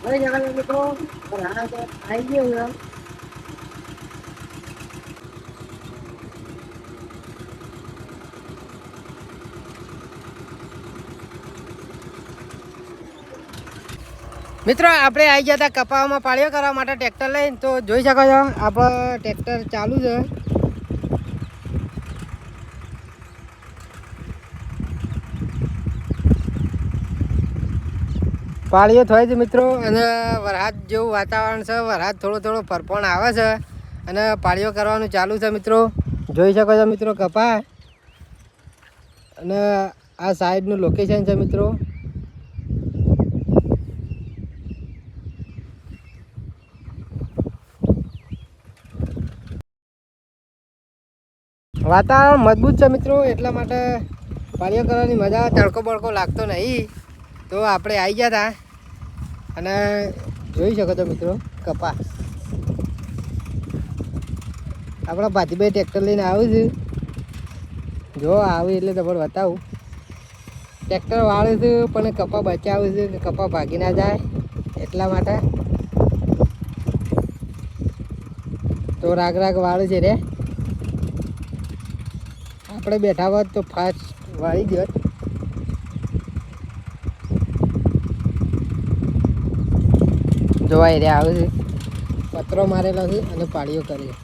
હવે જગા મિત્રો આવી ગયો. મિત્રો આપણે આવી ગયા હતા કપાવામાં પાળીઓ કરવા માટે ટ્રેક્ટર લઈને. તો જોઈ શકો છો આપણે ટ્રેક્ટર ચાલુ છે. પાળીઓ થાય છે મિત્રો, અને વરસાદ જેવું વાતાવરણ છે. વરસાદ થોડો થોડો ફરફણ આવે છે અને પાળીઓ કરવાનું ચાલુ છે મિત્રો. જોઈ શકો છો મિત્રો કપા, અને આ સાઈડનું લોકેશન છે મિત્રો. વાતાવરણ મજબૂત છે મિત્રો, એટલા માટે પાળીઓ કરવાની મજા. તડકો બડકો લાગતો નહીં. તો આપણે આવી ગયા હતા અને જોઈ શકો છો મિત્રો કપા. આપણા ભાતીભાઈ ટ્રેક્ટર લઈને આવ્યું છે. જો આવે એટલે તમારે બતાવું. ટ્રેક્ટર વાળે છે પણ કપા બચાવે છે કે કપા ભાગી ના જાય એટલા માટે. તો રાગ રાગ વાળે છે રે. આપણે બેઠા હોત તો ફાસ્ટ વાળી દોત. જોવાય રે આવે છે, પતરો મારેલો છે અને પાળીઓ કરી.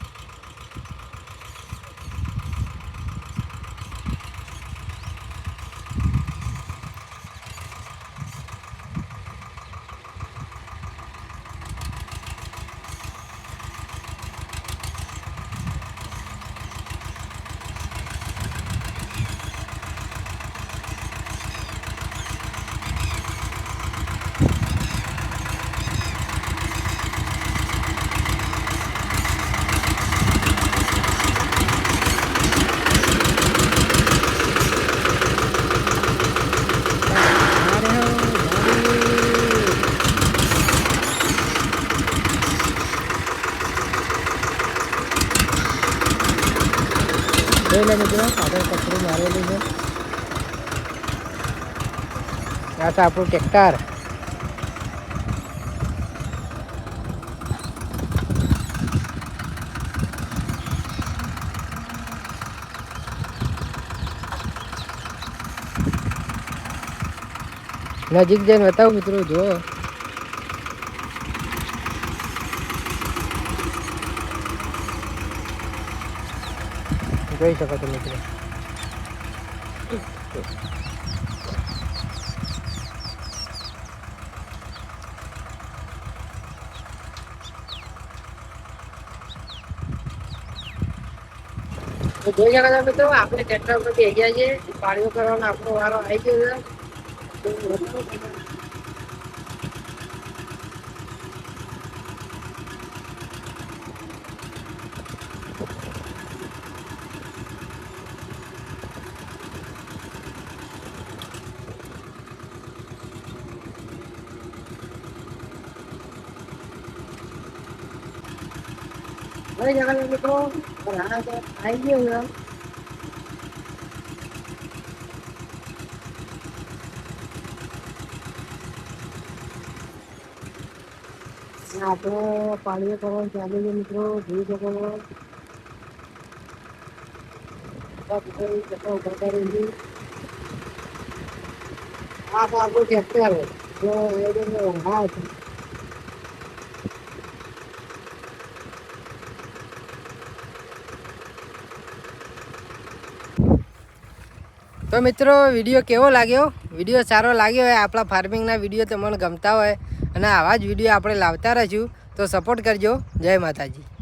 જોઈ લે મિત્રો, આગળ કચરું મારેલું છે. આ છે આપણું ટ્રેક્ટર. નજીક જઈને બતાવું મિત્રો, જુઓ. જોઈ શકો છો મિત્રો. જોઈ શકો છો મિત્રો, આપણે ટ્રેક્ટર પર બેસી ગયા છીએ. પાળીઓ કરવાનો આપણો વારો આવી ગયો છે. હવે જગા મિત્રો આવી ગયો છે. આપણે પાળીઓ કરવાનું ચાલુ છે મિત્રો. જોઈ શકો છો આ તો આપણું ટ્રેક્ટર. હા, તો મિત્રો વિડીયો કેવો લાગ્યો? વિડીયો સારો લાગ્યો હોય, આપણા ફાર્મિંગના વિડીયો તમને ગમતા હોય અને આવા જ વિડીયો આપણે લાવતા રહીશું, તો સપોર્ટ કરજો. જય માતાજી.